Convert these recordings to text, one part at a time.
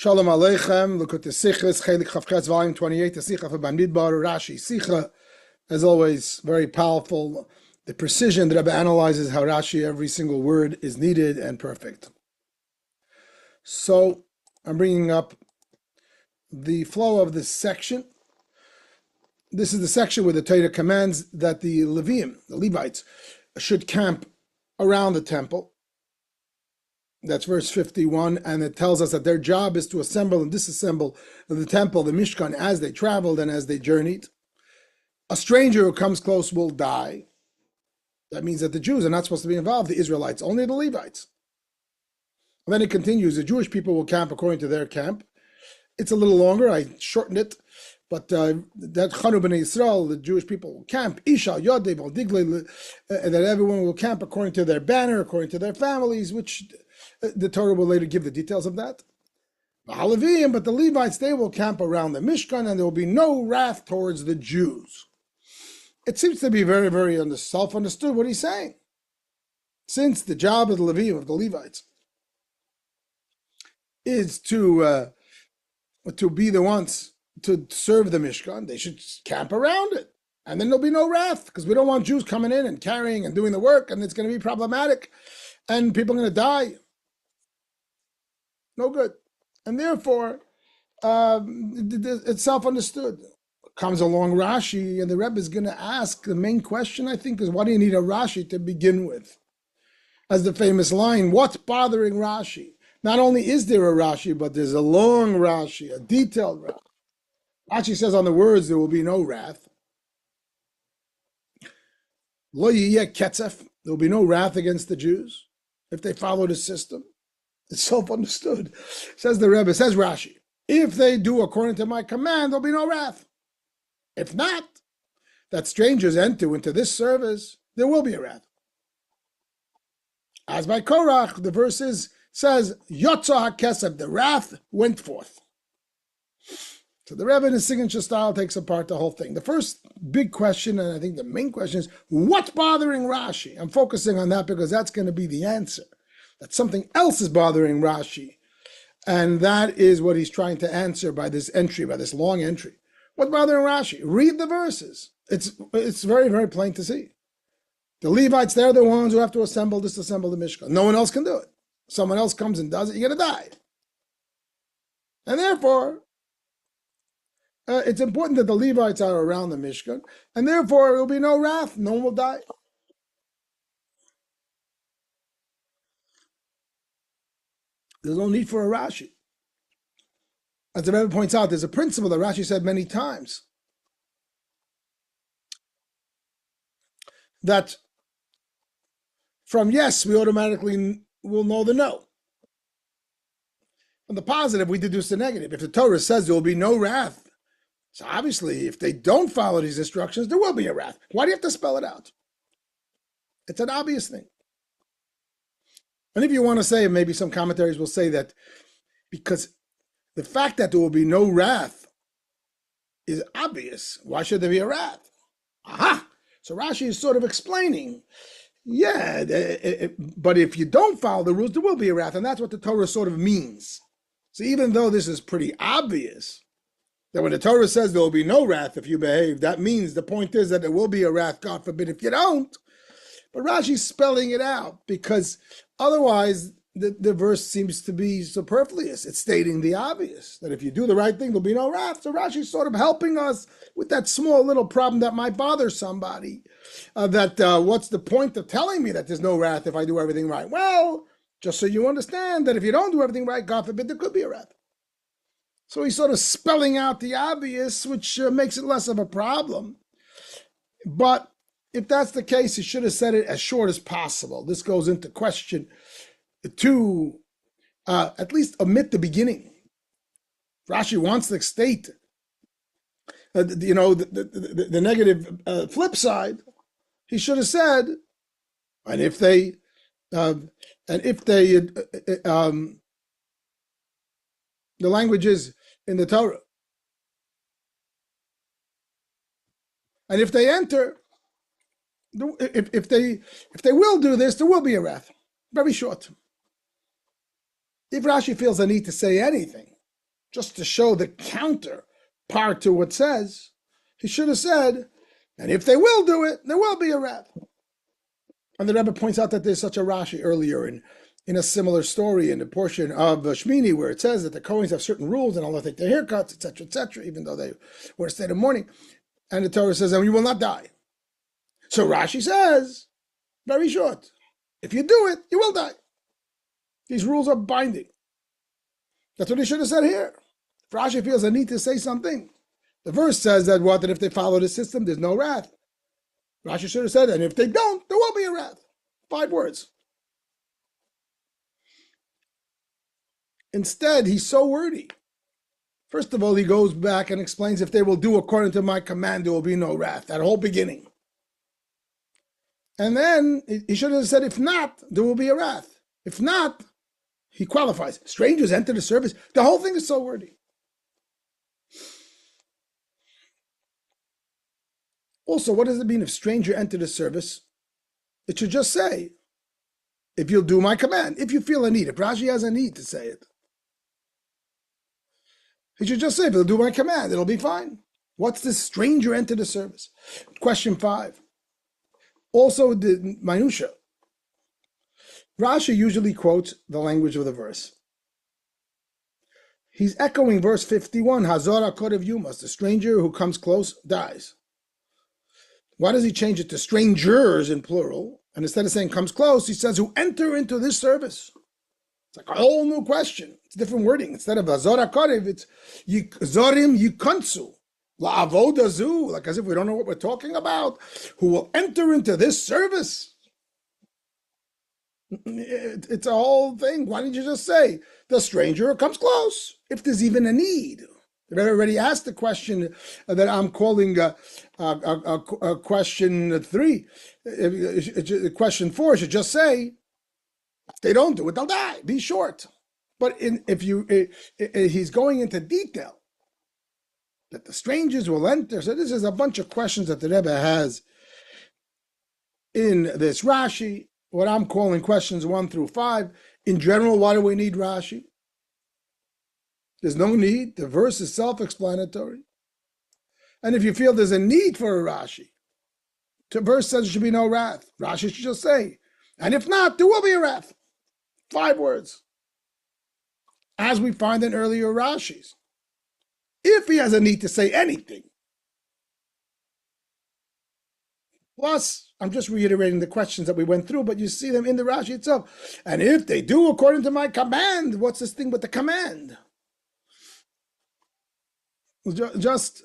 Shalom Aleichem. Look at the Sicha, Chelek Chavchez, volume 28, the Sicha for Bamidbar, Rashi. Sicha, as always, very powerful. The precision that Rabbi analyzes how Rashi, every single word is needed and perfect. So, I'm bringing up the flow of this section. This is the section where the Torah commands that the Leviim, the Levites, should camp around the temple. That's verse 51, and it tells us that their job is to assemble and disassemble the temple, the Mishkan, as they traveled and as they journeyed. A stranger who comes close will die. That means that the Jews are not supposed to be involved, the Israelites, only the Levites. And then it continues, the Jewish people will camp according to their camp. It's a little longer, I shortened it, but that Chanu b'nei Yisrael, the Jewish people will camp, Isha, Yodeh, Digle, and that everyone will camp according to their banner, according to their families, which the Torah will later give the details of that. But the Levites, they will camp around the Mishkan, and there will be no wrath towards the Jews. It seems to be very, very self-understood what he's saying. Since the job of the Leviim, of the Levites, is to be the ones to serve the Mishkan, they should camp around it. And then there'll be no wrath, because we don't want Jews coming in and carrying and doing the work, and it's going to be problematic, and people are going to die. No good. And therefore, it's self-understood. Comes along Rashi, and the Rebbe is going to ask, the main question, I think, is why do you need a Rashi to begin with? As the famous line, what's bothering Rashi? Not only is there a Rashi, but there's a long Rashi, a detailed Rashi. Rashi says on the words, there will be no wrath. Lo yiyeh ketzef, there will be no wrath against the Jews if they follow the system. It's self-understood. Says the Rebbe, says Rashi, if they do according to my command, there'll be no wrath. If not, that strangers enter into this service, there will be a wrath. As by Korach, the verse says, Yotza HaKesef, the wrath went forth. So the Rebbe in his signature style takes apart the whole thing. The first big question, and I think the main question, is what's bothering Rashi? I'm focusing on that because that's going to be the answer. That something else is bothering Rashi. And that is what he's trying to answer by this entry, by this long entry. What's bothering Rashi? Read the verses. It's very, very plain to see. The Levites, they're the ones who have to disassemble the Mishkan. No one else can do it. Someone else comes and does it, you're going to die. And therefore, it's important that the Levites are around the Mishkan, and therefore there will be no wrath. No one will die. There's no need for a Rashi. As the Rebbe points out, there's a principle that Rashi said many times, that from yes, we automatically will know the no. From the positive, we deduce the negative. If the Torah says there will be no wrath, so obviously, if they don't follow these instructions, there will be a wrath. Why do you have to spell it out? It's an obvious thing. And if you want to say, maybe some commentaries will say that because the fact that there will be no wrath is obvious, why should there be a wrath? Aha! So Rashi is sort of explaining, but if you don't follow the rules, there will be a wrath, and that's what the Torah sort of means. So even though this is pretty obvious, that when the Torah says there will be no wrath if you behave, that means the point is that there will be a wrath, God forbid, if you don't. But Rashi's spelling it out because otherwise the verse seems to be superfluous. It's stating the obvious, that if you do the right thing, there'll be no wrath. So Rashi's sort of helping us with that small little problem that might bother somebody. What's the point of telling me that there's no wrath if I do everything right? Well, just so you understand that if you don't do everything right, God forbid, there could be a wrath. So he's sort of spelling out the obvious, which makes it less of a problem. But if that's the case, he should have said it as short as possible. This goes into question to at least omit the beginning. Rashi wants to state, the negative flip side. He should have said, and if they, the language is in the Torah, and if they enter. If they will do this, there will be a wrath. Very short. If Rashi feels the need to say anything, just to show the counter part to what says, he should have said, and if they will do it, there will be a wrath. And the Rebbe points out that there's such a Rashi earlier in a similar story in the portion of Shmini where it says that the Kohanis have certain rules and Allah take their haircuts, etc., even though they were in a state of mourning. And the Torah says, and you will not die. So Rashi says, very short, if you do it, you will die. These rules are binding. That's what he should have said here. If Rashi feels a need to say something, the verse says that what? That if they follow the system, there's no wrath. Rashi should have said, and if they don't, there will be a wrath. 5 words. Instead, he's so wordy. First of all, he goes back and explains, if they will do according to my command, there will be no wrath. That whole beginning. And then he should have said, if not, there will be a wrath. If not, he qualifies. Strangers enter the service. The whole thing is so wordy. Also, what does it mean if stranger enter the service? It should just say, if you'll do my command, if you feel a need. If Rashi has a need to say it, he should just say, if you'll do my command, it'll be fine. What's this stranger enter the service? Question 5. Also, the minutia. Rashi usually quotes the language of the verse. He's echoing verse 51, Hazor HaKodev Yumas, the stranger who comes close dies. Why does he change it to strangers in plural? And instead of saying comes close, he says who enter into this service. It's like a whole new question. It's different wording. Instead of Hazor HaKodev, it's Zorim Yikonsu. La'avodazu, like as if we don't know what we're talking about. Who will enter into this service? It's a whole thing. Why didn't you just say the stranger comes close? If there's even a need. They've already asked the question that I'm calling question 3. Question 4 should just say, if they don't do it, they'll die. Be short. But he's going into detail that the strangers will enter. So this is a bunch of questions that the Rebbe has in this Rashi, what I'm calling questions 1 through 5. In general, why do we need Rashi? There's no need. The verse is self-explanatory. And if you feel there's a need for a Rashi, the verse says there should be no wrath. Rashi should just say, and if not, there will be a wrath. 5 words. As we find in earlier Rashis. If he has a need to say anything. Plus, I'm just reiterating the questions that we went through, but you see them in the Rashi itself. And if they do according to my command, what's this thing with the command? Just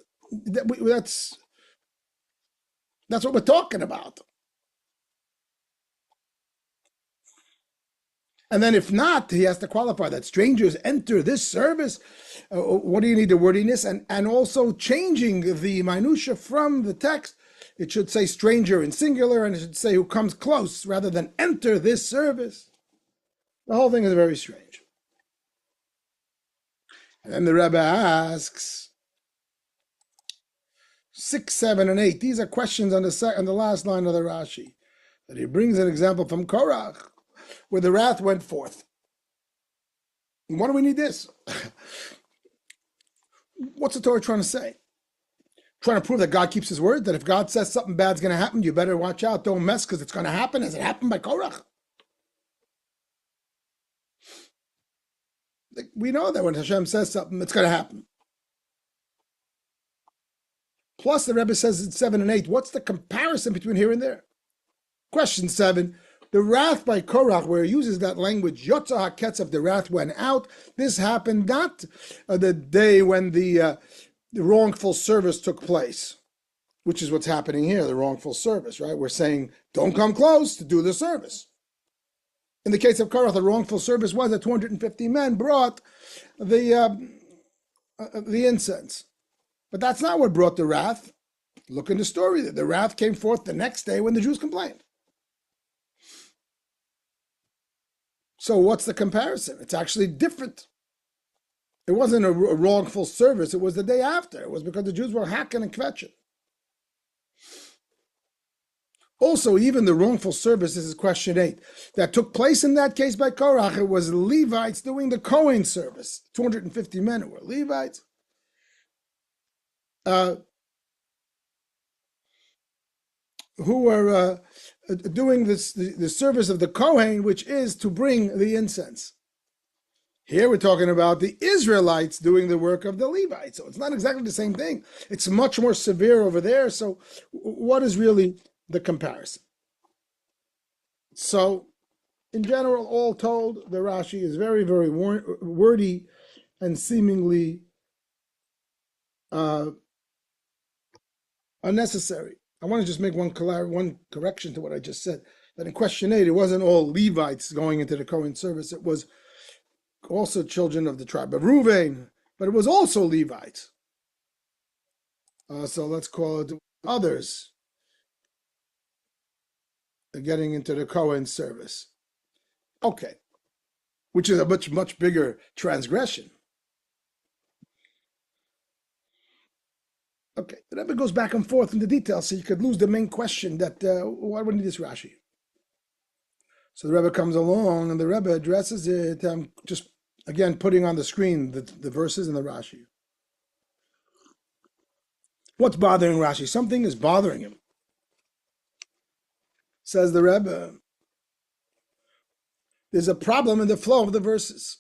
that's what we're talking about. And then if not, he has to qualify that strangers enter this service. What do you need? The wordiness and also changing the minutia from the text. It should say stranger in singular, and it should say who comes close rather than enter this service. The whole thing is very strange. And then the Rebbe asks 6, 7, and 8. These are questions on the last line of the Rashi. That he brings an example from Korach, where the wrath went forth. And why do we need this? What's the Torah trying to say? Trying to prove that God keeps his word, that if God says something bad's going to happen, you better watch out, don't mess, because it's going to happen as it happened by Korach. We know that when Hashem says something, it's going to happen. Plus, the Rebbe says in 7 and 8, what's the comparison between here and there? Question 7, the wrath by Korach, where he uses that language, Yotza HaKetzav, the wrath went out. This happened not the day when the wrongful service took place, which is what's happening here, the wrongful service, right? We're saying, don't come close to do the service. In the case of Korach, the wrongful service was that 250 men brought the incense. But that's not what brought the wrath. Look in the story. The wrath came forth the next day when the Jews complained. So what's the comparison? It's actually different. It wasn't a wrongful service. It was the day after. It was because the Jews were hacking and kvetching. Also, even the wrongful service, this is question 8, that took place in that case by Korach, it was Levites doing the Kohen service. 250 men who were Levites. Who were doing the service of the Kohen, which is to bring the incense. Here we're talking about the Israelites doing the work of the Levites. So it's not exactly the same thing. It's much more severe over there. So what is really the comparison? So in general, all told, the Rashi is very, very wordy and seemingly unnecessary. I want to just make one correction to what I just said. That in question 8, it wasn't all Levites going into the Kohen service. It was also children of the tribe of Reuven, but it was also Levites. So let's call it others getting into the Kohen service. Okay, which is a much bigger transgression. Okay, the Rebbe goes back and forth in the details, so you could lose the main question that why would we need this Rashi? So the Rebbe comes along and the Rebbe addresses it. Just again putting on the screen the verses in the Rashi. What's bothering Rashi? Something is bothering him. Says the Rebbe, there's a problem in the flow of the verses.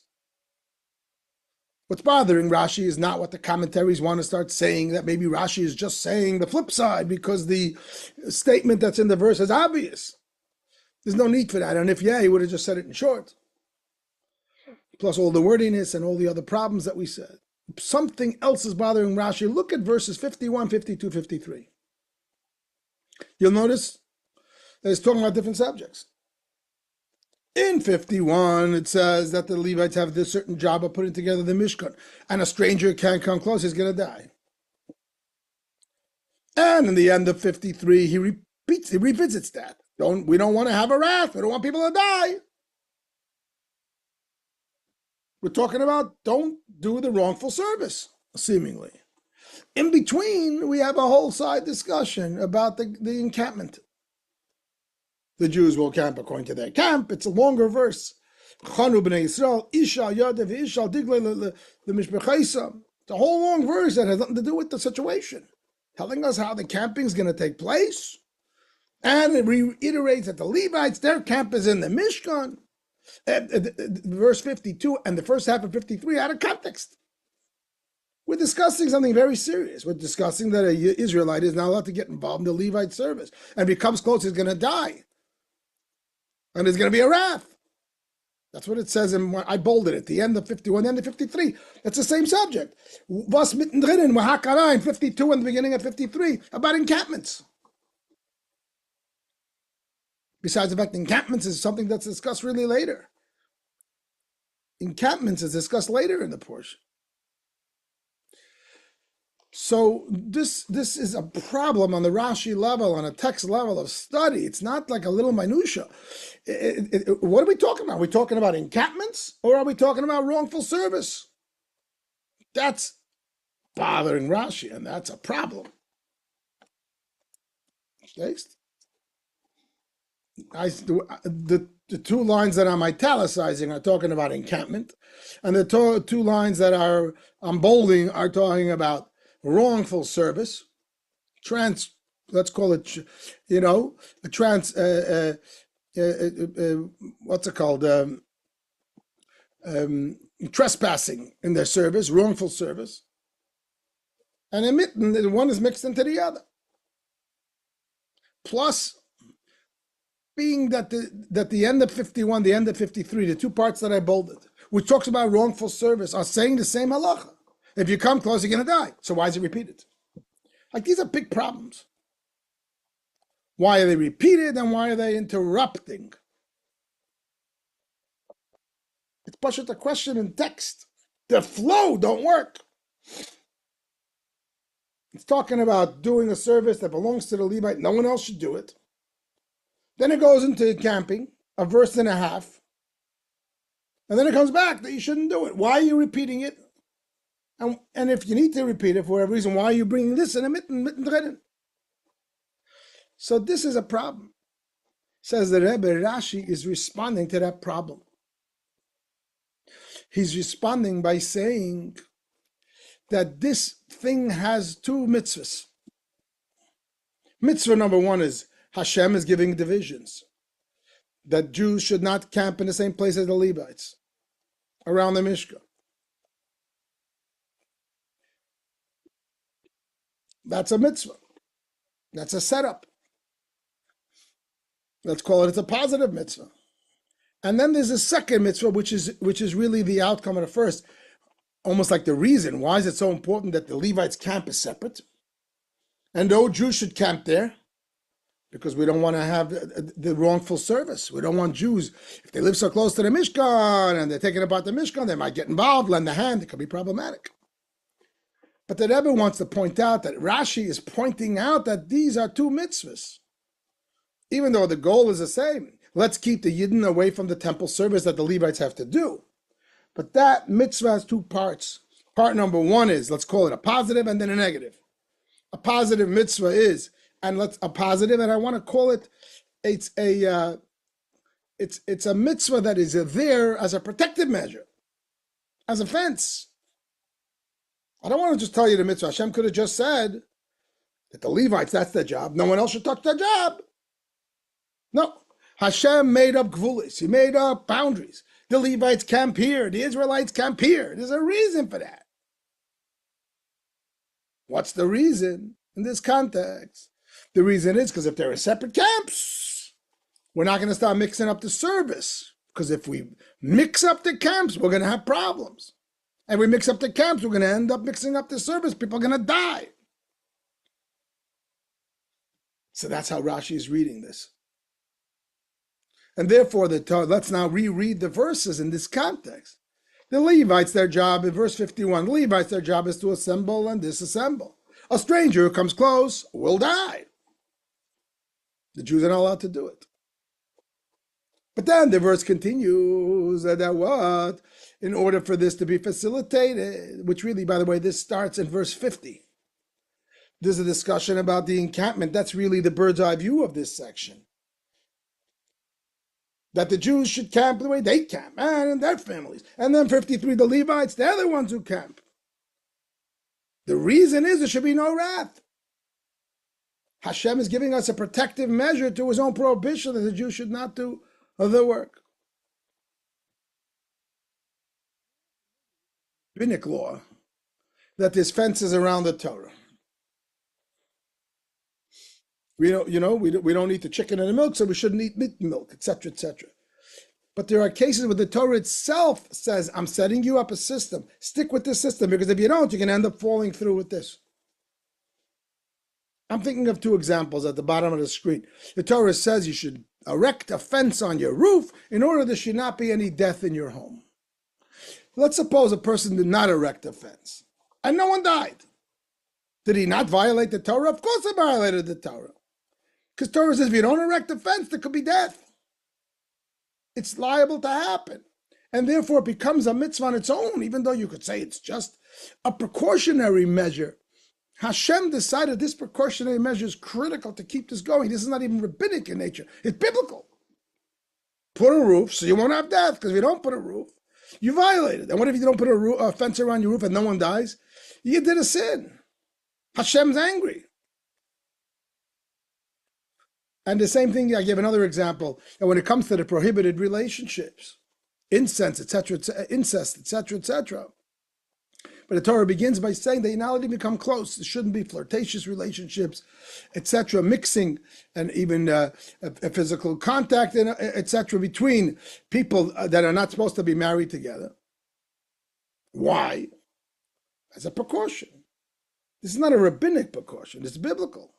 What's bothering Rashi is not what the commentaries want to start saying, that maybe Rashi is just saying the flip side because the statement that's in the verse is obvious. There's no need for that. And if he would have just said it in short. Plus all the wordiness and all the other problems that we said. Something else is bothering Rashi. Look at verses 51, 52, 53. You'll notice that it's talking about different subjects. In 51, it says that the Levites have this certain job of putting together the Mishkan, and a stranger can't come close, he's going to die. And in the end of 53, he revisits that. We don't want to have a wrath. We don't want people to die. We're talking about don't do the wrongful service, seemingly. In between, we have a whole side discussion about the encampment. The Jews will camp according to their camp. It's a longer verse. It's a whole long verse that has nothing to do with the situation, telling us how the camping is going to take place. And it reiterates that the Levites, their camp is in the Mishkan. Verse 52 and the first half of 53 out of context. We're discussing something very serious. We're discussing that an Israelite is not allowed to get involved in the Levite service. And if he comes close, he's going to die. And there's going to be a wrath. That's what it says, I bolded it, the end of 51, the end of 53. That's the same subject. Was mittendrin in 52 and the beginning of 53, about encampments. Besides the fact, encampments is something that's discussed really later. Encampments is discussed later in the portion. So this is a problem on the Rashi level, on a text level of study. It's not like a little minutia. What are we talking about? Are we talking about encampments or are we talking about wrongful service? That's bothering Rashi, and that's a problem. Next. The two lines that I'm italicizing are talking about encampment, and the two lines that I'm bolding are talking about wrongful service, let's call it, what's it called? Trespassing in their service, wrongful service, and admitting one is mixed into the other. Plus, being that the end of 51, the end of 53, the two parts that I bolded, which talks about wrongful service, are saying the same halacha. If you come close, you're going to die. So why is it repeated? Like, these are big problems. Why are they repeated and why are they interrupting? It's just a question in text. The flow don't work. It's talking about doing a service that belongs to the Levite. No one else should do it. Then it goes into camping, a verse and a half. And then it comes back that you shouldn't do it. Why are you repeating it? And if you need to repeat it for whatever reason, why are you bringing this in a mitten? So this is a problem. Says the Rebbe, Rashi is responding to that problem. He's responding by saying that this thing has two mitzvahs. Mitzvah number one is Hashem is giving divisions, that Jews should not camp in the same place as the Levites around the Mishkan. That's a mitzvah. That's a setup. Let's call it's a positive mitzvah. And then there's a second mitzvah, which is really the outcome of the first, almost like the reason. Why is it so important that the Levites' camp is separate? And no Jews should camp there, because we don't want to have the wrongful service. We don't want Jews, if they live so close to the Mishkan and they're taking apart the Mishkan, they might get involved, lend a hand. It could be problematic. But the Rebbe wants to point out that Rashi is pointing out that these are two mitzvahs. Even though the goal is the same. Let's keep the Yidden away from the temple service that the Levites have to do. But that mitzvah has two parts. Part number one is, let's call it a positive and then a negative. A positive mitzvah is, and a positive, and I want to call it, it's a mitzvah that is there as a protective measure, as a fence. I don't want to just tell you the mitzvah. Hashem could have just said that the Levites, that's their job. No one else should touch their job. No. Hashem made up gvulis. He made up boundaries. The Levites camp here. The Israelites camp here. There's a reason for that. What's the reason in this context? The reason is because if there are separate camps, we're not going to start mixing up the service. Because if we mix up the camps, we're going to have problems. And we mix up the camps, we're going to end up mixing up the service. People are going to die. So that's how Rashi is reading this. And therefore, let's now reread the verses in this context. The Levites, their job, in verse 51, the Levites, their job is to assemble and disassemble. A stranger who comes close will die. The Jews are not allowed to do it. But then the verse continues that what? In order for this to be facilitated, which really, by the way, this starts in verse 50. There's a discussion about the encampment. That's really the bird's eye view of this section. That the Jews should camp the way they camp, and their families. And then 53, the Levites, they're the ones who camp. The reason is there should be no wrath. Hashem is giving us a protective measure to his own prohibition that the Jews should not do the work. Rabbinic law, that there's fences around the Torah. We don't eat the chicken and the milk, so we shouldn't eat meat and milk, etc., etc. But there are cases where the Torah itself says, I'm setting you up a system. Stick with this system, because if you don't, you're going to end up falling through with this. I'm thinking of two examples at the bottom of the screen. The Torah says you should erect a fence on your roof in order there should not be any death in your home. Let's suppose a person did not erect a fence, and no one died. Did he not violate the Torah? Of course he violated the Torah. Because Torah says if you don't erect a fence, there could be death. It's liable to happen. And therefore it becomes a mitzvah on its own, even though you could say it's just a precautionary measure. Hashem decided this precautionary measure is critical to keep this going. This is not even rabbinic in nature. It's biblical. Put a roof so you won't have death, because if you don't put a roof, you violate it. And what if you don't put a fence around your roof and no one dies? You did a sin. Hashem's angry. And the same thing, I give another example. And when it comes to the prohibited relationships, incest, etc., etc. But the Torah begins by saying that you're not allowed to become close. There shouldn't be flirtatious relationships, etc., mixing, and even a physical contact, etc., between people that are not supposed to be married together. Why? As a precaution. This is not a rabbinic precaution. It's biblical.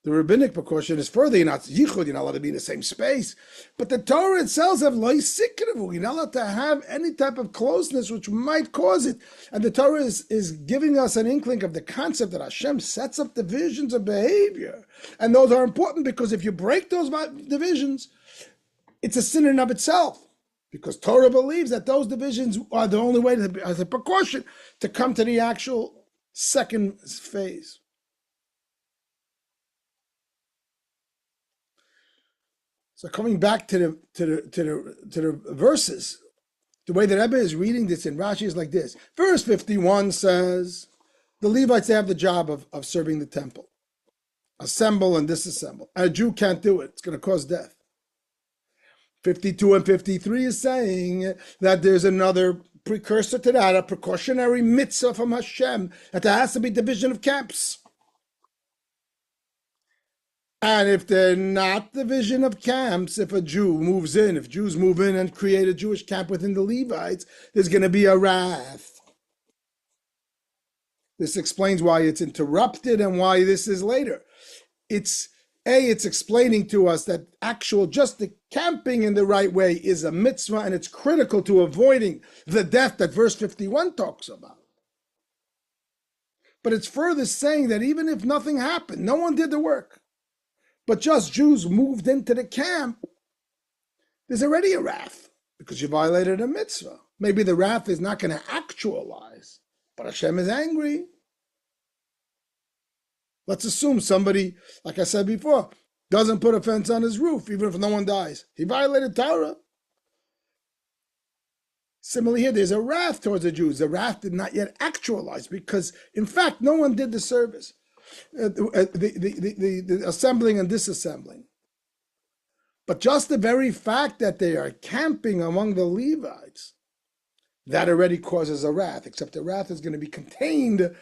The rabbinic precaution is further, you're not yichud, you're not allowed to be in the same space. But the Torah itself says, lo yisikrevu, you're not allowed to have any type of closeness which might cause it. And the Torah is giving us an inkling of the concept that Hashem sets up divisions of behavior. And those are important because if you break those divisions, it's a sin in and of itself. Because Torah believes that those divisions are the only way, as a precaution, to come to the actual second phase. So coming back to the verses, the way the Rebbe is reading this in Rashi is like this. Verse 51 says, the Levites, they have the job of serving the temple. Assemble and disassemble. A Jew can't do it. It's going to cause death. 52 and 53 is saying that there's another precursor to that, a precautionary mitzvah from Hashem, that there has to be division of camps. And if they're not division of camps, if a Jew moves in, if Jews move in and create a Jewish camp within the Levites, there's going to be a wrath. This explains why it's interrupted and why this is later. It's explaining to us that just the camping in the right way is a mitzvah, and it's critical to avoiding the death that verse 51 talks about. But it's further saying that even if nothing happened, no one did the work, but just Jews moved into the camp, there's already a wrath because you violated a mitzvah. Maybe the wrath is not going to actualize, but Hashem is angry. Let's assume somebody, like I said before, doesn't put a fence on his roof, even if no one dies. He violated Torah. Similarly here, there's a wrath towards the Jews. The wrath did not yet actualize because, in fact, no one did the service. The assembling and disassembling. But just the very fact that they are camping among the Levites, that already causes a wrath, except the wrath is going to be contained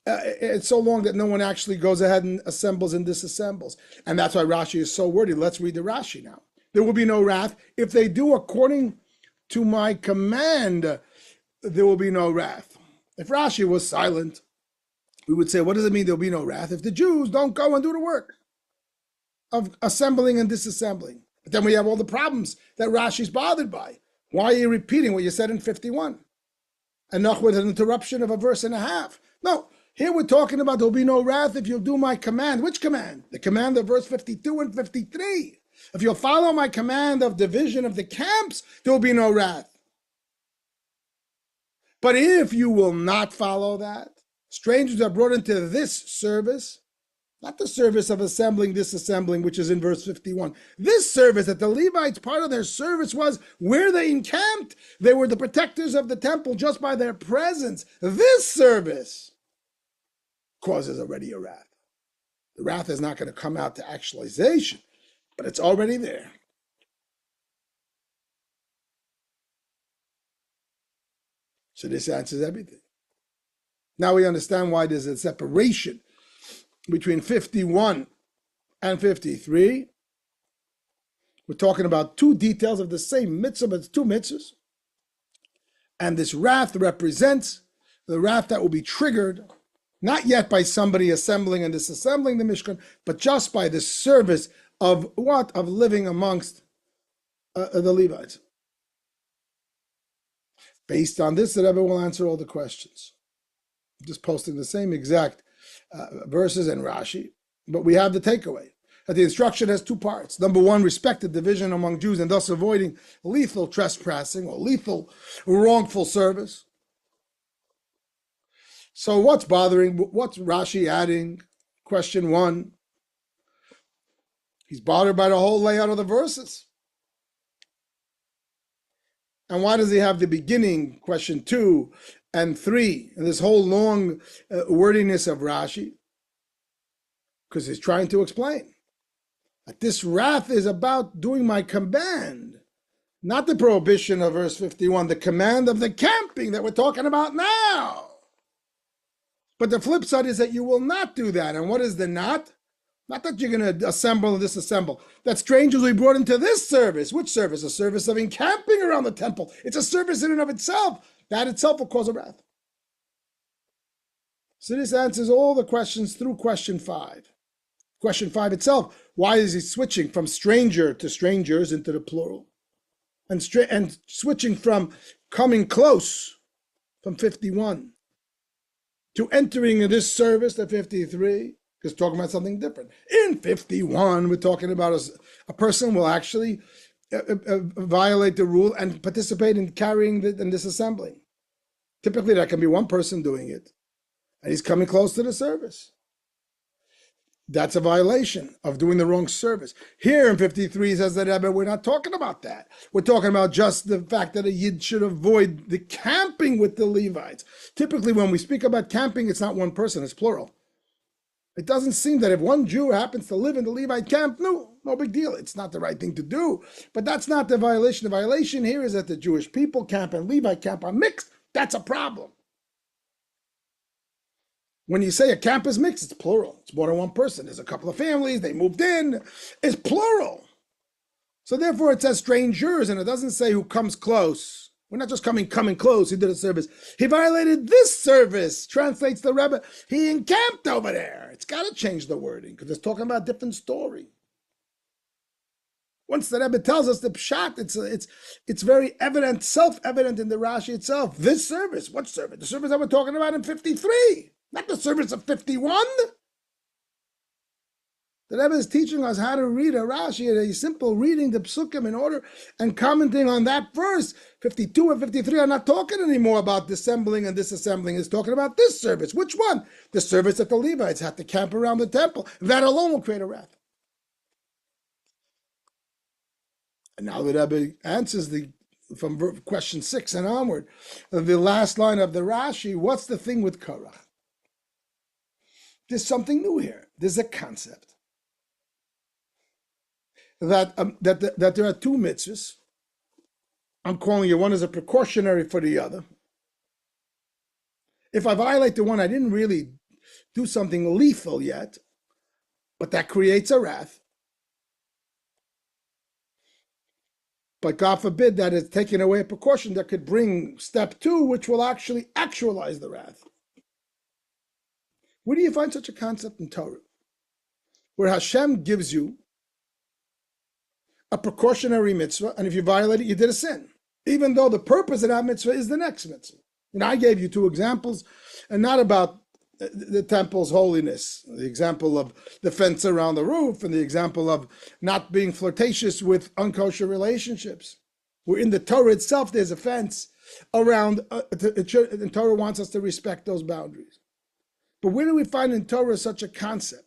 it's so long that no one actually goes ahead and assembles and disassembles. And that's why Rashi is so wordy. Let's read the Rashi now. There will be no wrath. If they do according to my command, there will be no wrath. If Rashi was silent, we would say, what does it mean there'll be no wrath? If the Jews don't go and do the work of assembling and disassembling. But then we have all the problems that Rashi's bothered by. Why are you repeating what you said in 51? And not with an interruption of a verse and a half. No, here we're talking about there'll be no wrath if you'll do my command. Which command? The command of verse 52 and 53. If you'll follow my command of division of the camps, there will be no wrath. But if you will not follow that, strangers are brought into this service, not the service of assembling, disassembling, which is in verse 51. This service that the Levites, part of their service was where they encamped. They were the protectors of the temple just by their presence. This service causes already a wrath. The wrath is not going to come out to actualization, but it's already there. So this answers everything. Now we understand why there's a separation between 51 and 53. We're talking about two details of the same mitzvah, but it's two mitzvahs. And this wrath represents the wrath that will be triggered, not yet by somebody assembling and disassembling the Mishkan, but just by the service of what? Of living amongst the Levites. Based on this, the Rebbe will answer all the questions. I'm just posting the same exact verses and Rashi, but we have the takeaway that the instruction has two parts. Number one, respect the division among Jews and thus avoiding lethal trespassing or lethal wrongful service. So what's Rashi adding? Question one. He's bothered by the whole layout of the verses. And why does he have the beginning, question 2 and 3, and this whole long wordiness of Rashi? Because he's trying to explain that this wrath is about doing my command, not the prohibition of verse 51, the command of the camping that we're talking about now. But the flip side is that you will not do that. And what is the not? Not that you're going to assemble and disassemble. That strangers will be brought into this service. Which service? A service of encamping around the temple. It's a service in and of itself. That itself will cause a wrath. So this answers all the questions through question 5. Question 5 itself, why is he switching from stranger to strangers into the plural? And switching from coming close from 51 to entering in this service to 53, because talking about something different. In 51, we're talking about a person will actually violate the rule and participate in carrying and disassembling. Typically, that can be one person doing it, and he's coming close to the service. That's a violation of doing the wrong service. Here in 53 says that Rebbe, we're not talking about that. We're talking about just the fact that a Yid should avoid the camping with the Levites. Typically, when we speak about camping, it's not one person, it's plural. It doesn't seem that if one Jew happens to live in the Levite camp, no big deal. It's not the right thing to do. But that's not the violation. The violation here is that the Jewish people camp and Levite camp are mixed. That's a problem. When you say a camp is mixed, it's plural. It's more than one person. There's a couple of families, they moved in. It's plural. So therefore it says strangers, and it doesn't say who comes close. We're not just coming close. He did a service. He violated this service, translates the Rebbe. He encamped over there. It's got to change the wording because it's talking about a different story. Once the Rebbe tells us the pshat, it's very evident, self-evident in the Rashi itself. This service, what service? The service that we're talking about in 53, not the service of 51. The Rebbe is teaching us how to read a Rashi, a simple reading the psukim in order and commenting on that verse. 52 and 53 are not talking anymore about dissembling and disassembling. It's talking about this service. Which one? The service that the Levites had to camp around the temple. That alone will create a wrath. And now the Rebbe answers from question 6 and onward. The last line of the Rashi, what's the thing with Korach? There's something new here. There's a concept. That there are two mitzvahs. I'm calling it one as a precautionary for the other. If I violate the one, I didn't really do something lethal yet, but that creates a wrath. But God forbid that it's taking away a precaution that could bring step 2, which will actually actualize the wrath. Where do you find such a concept in Torah? Where Hashem gives you a precautionary mitzvah, and if you violate it, you did a sin. Even though the purpose of that mitzvah is the next mitzvah. And I gave you 2 examples, and not about the temple's holiness. The example of the fence around the roof, and the example of not being flirtatious with unkosher relationships. Where in the Torah itself, there's a fence around, and Torah wants us to respect those boundaries. But where do we find in Torah such a concept?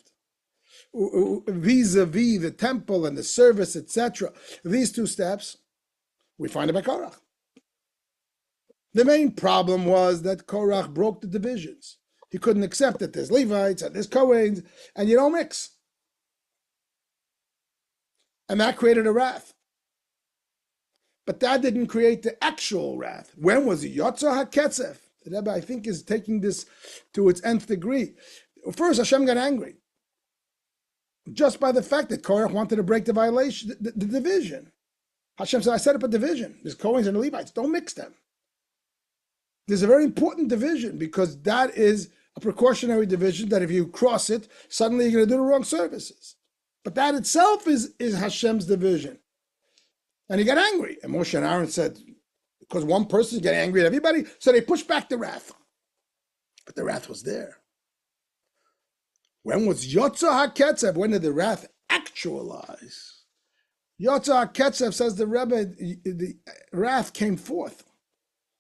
Vis-a-vis the temple and the service, etc. These 2 steps, we find it by Korach. The main problem was that Korach broke the divisions. He couldn't accept that there's Levites and there's Kohanes, and you don't mix. And that created a wrath. But that didn't create the actual wrath. When was it? Yotzah HaKetzef. The Rebbe, I think, is taking this to its nth degree. First, Hashem got angry. Just by the fact that Korach wanted to break the violation, the division. Hashem said, I set up a division. There's Kohanes and Levites. Don't mix them. There's a very important division because that is a precautionary division that if you cross it, suddenly you're going to do the wrong services. But that itself is Hashem's division. And he got angry. And Moshe and Aaron said, because one person is getting angry at everybody, so they pushed back the wrath. But the wrath was there. When was Yotzah HaKetzef? When did the wrath actualize? Yotzah HaKetzef, says the Rebbe, the wrath came forth.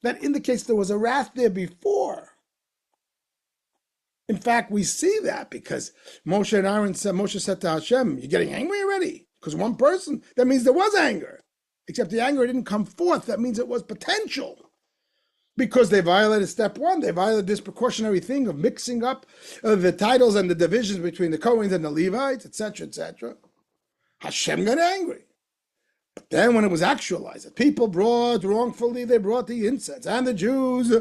That indicates there was a wrath there before. In fact, we see that because Moshe and Aaron said, Moshe said to Hashem, you're getting angry already? Because one person, that means there was anger. Except the anger didn't come forth. That means it was potential. Because they violated step 1. They violated this precautionary thing of mixing up the titles and the divisions between the Kohanes and the Levites, etc., etc. Hashem got angry. But then when it was actualized, the people wrongfully brought the incense, and the Jews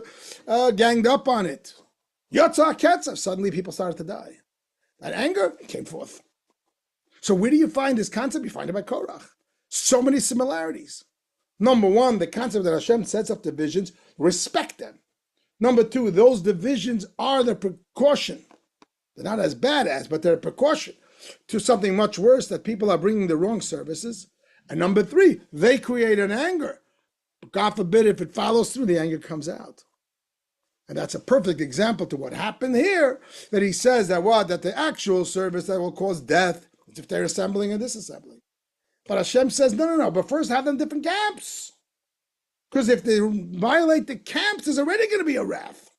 ganged up on it. Yotzah HaKetzef, suddenly people started to die. That anger came forth. So where do you find this concept? You find it by Korach. So many similarities. Number 1, the concept that Hashem sets up divisions, respect them. Number 2, those divisions are the precaution. They're not as bad as, but they're a precaution to something much worse, that people are bringing the wrong services. And number 3, they create an anger. God forbid if it follows through, the anger comes out. And that's a perfect example to what happened here, that he says that that the actual service that will cause death is if they're assembling and disassembling. But Hashem says, no, but first have them different camps. Because if they violate the camps, there's already going to be a wrath.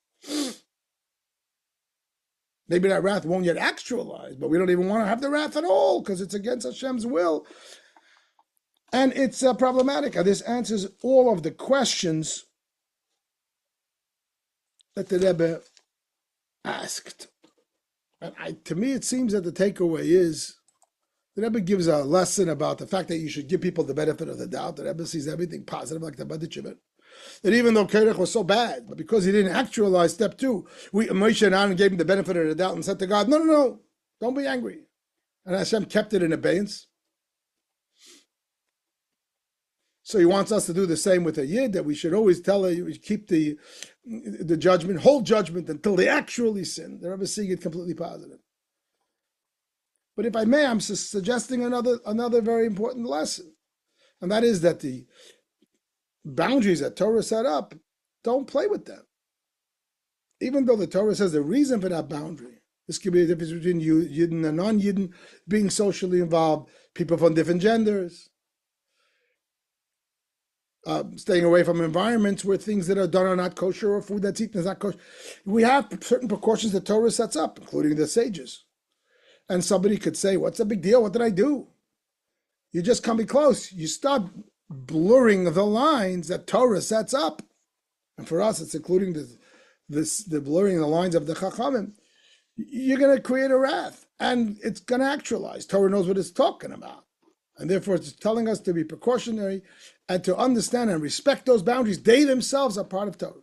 Maybe that wrath won't yet actualize, but we don't even want to have the wrath at all because it's against Hashem's will. And it's problematic. And this answers all of the questions that the Rebbe asked. And to me, it seems that the takeaway is the Rebbe gives a lesson about the fact that you should give people the benefit of the doubt. The Rebbe sees everything positive, like the Badichibet. That even though Chelek was so bad, but because he didn't actualize step 2, Moshe and Aaron gave him the benefit of the doubt and said to God, no, don't be angry. And Hashem kept it in abeyance. So he wants us to do the same with a Yid, that we should always tell her, we keep the judgment, hold judgment until they actually sin. They're ever seeing it completely positive. But if I may, I'm suggesting another very important lesson. And that is that the boundaries that Torah set up, don't play with them. Even though the Torah says the reason for that boundary, this could be the difference between Yidden and non-Yidden being socially involved, people from different genders, staying away from environments where things that are done are not kosher or food that's eaten is not kosher. We have certain precautions that Torah sets up, including the sages. And somebody could say, what's the big deal? What did I do? You just come be close. You start blurring the lines that Torah sets up. And for us, it's including the blurring the lines of the Chachamim. You're going to create a wrath. And it's going to actualize. Torah knows what it's talking about. And therefore, it's telling us to be precautionary and to understand and respect those boundaries. They themselves are part of Torah.